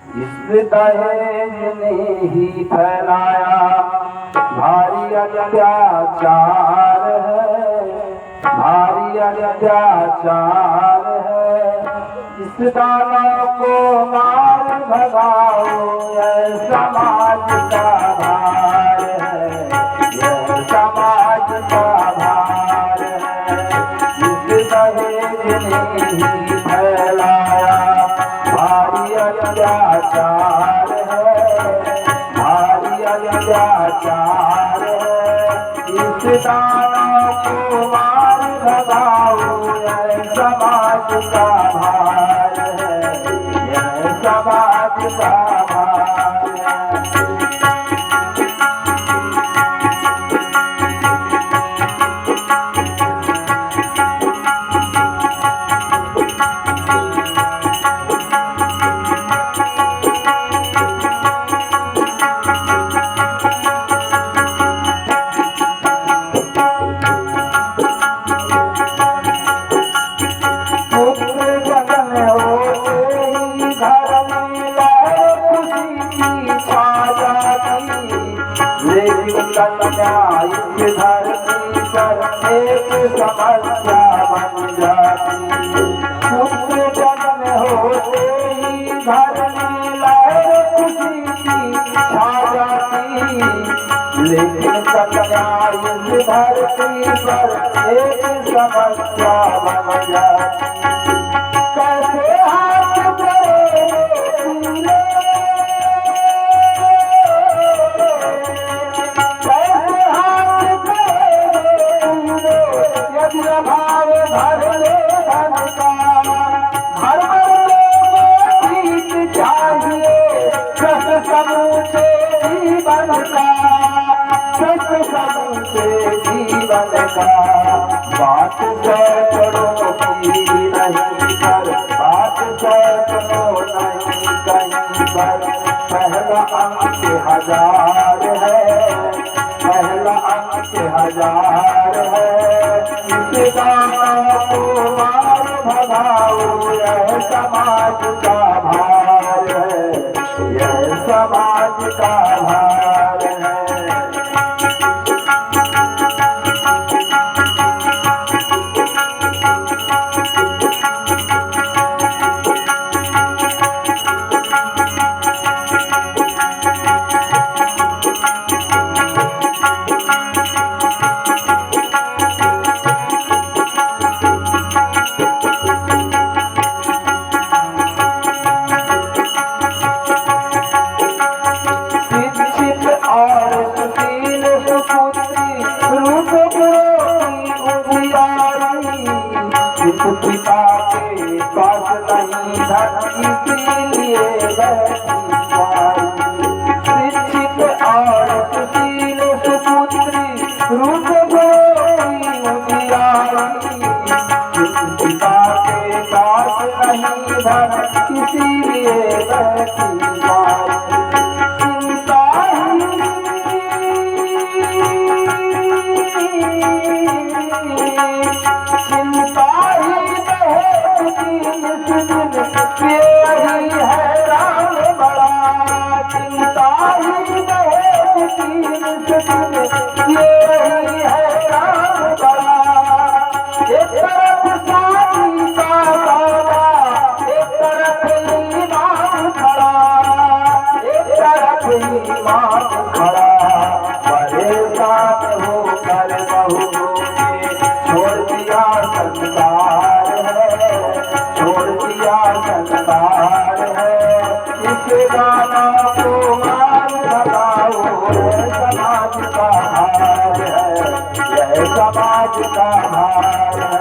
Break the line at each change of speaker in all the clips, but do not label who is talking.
इस दहेज ने ही फैलाया भारी अत्याचार है, भारी अत्याचार है। इस दानव को मार भगाओ, यह समाज का भार है, यह समाज का भार है। इस दहेज ने ही फैलाया भारी अत्याचार है, भारी अत्याचार है। इस दानव को मार भगाओ, यह समाज का भार है, यह समाज का भार है। कन्या इस धरती पर एक समस्या बन जाती। पुत्र जन्म होते ही घर में लहर खुशी की छा जाती। लेकिन कन्या इस धरती पर एक समस्या बन जाती। कैसे हाथ भाव भर ले धन का, हर गीत चाहिए सत समूचे जीवन का, सत समूचे जीवन का। बात सैकड़ों की नहीं पर, बात सैकड़ों नहीं कहीं पर। पहला अंक 1000 है, पहला अंक 1000 है। इस दानव को मार भगाओ, यह समाज का भार है, यह समाज का भार है। पिता के पास नहीं धन, इसीलिए शिक्षित और सुशील सुपुत्री रूप गोरी उजियारी। पिता के पास नहीं धन, इसीलिए परेशान होकर बहू ने छोड़ दिया संसार है, छोड़ दिया संसार है। इस दानव को मार भगाओ, यह समाज का हार है, यह समाज का हार है।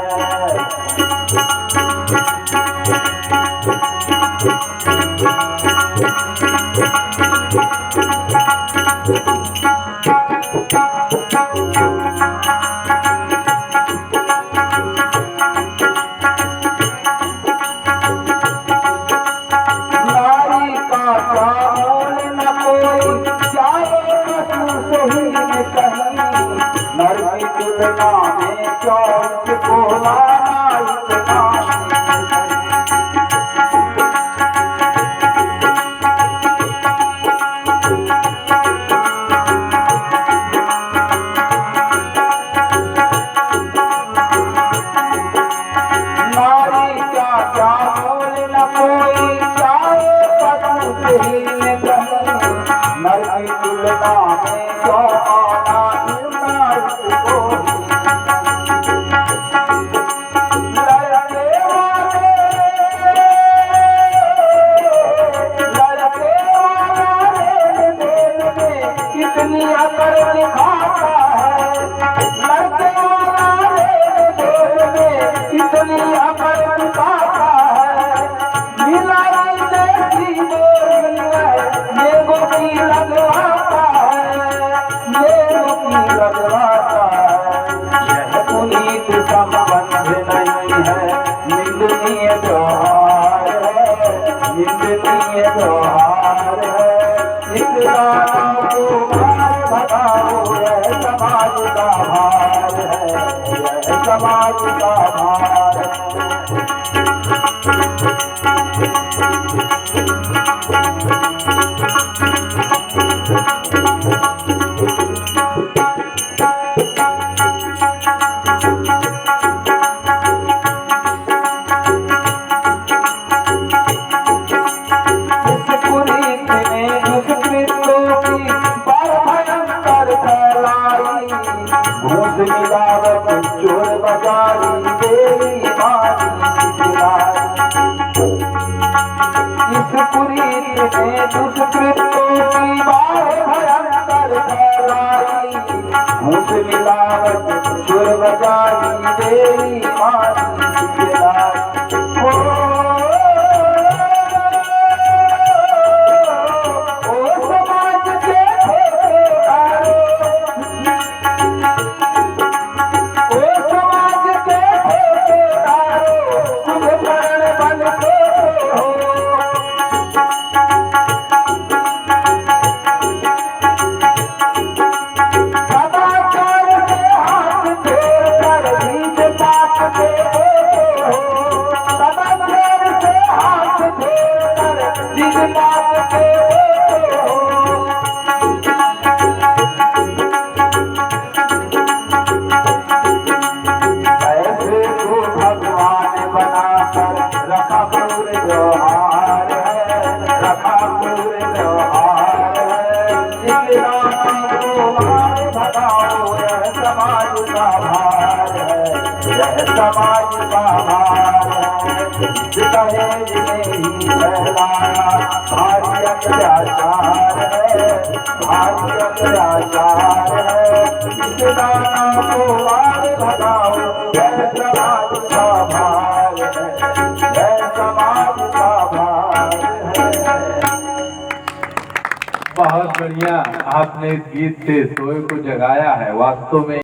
तुलना में चौक को माना इतना कोई चाहे पशुहीन कहीं, नर की तुलना में क्यों माना इतना इसको। कितनी अकड़ दिखाता है, लड़के वाला रेल में कितनी अकड़ दिखाता है। मिलाई देखी ये गोपी लगवाता है, ये गोपी लगवाता है। यह पुनीत संबंध नहीं है, निंदनीय त्योहार है, निंदनीय त्योहार है। इस गाना को बताओ, यह समाज का भार है, यह समाज का भार है। घूस मिलावट चोर बजारी देवी मारी सिलाई। इस कुरीत ने दुष्कृतों की बार भयंकर फैलाई। घूस मिलावट चोर बजारी देवी मारी सिलाई। समाज का भार है, यह समाज का भार है। दहेज में ही फैलाया भारी अत्याचार है, भारी अत्याचार है। इस गाना को आगे भगाओ, यह समाज का भार है, यह समाज का भार है।
बहुत बढ़िया, आपने इस गीत से सोए को जगाया है वास्तव में।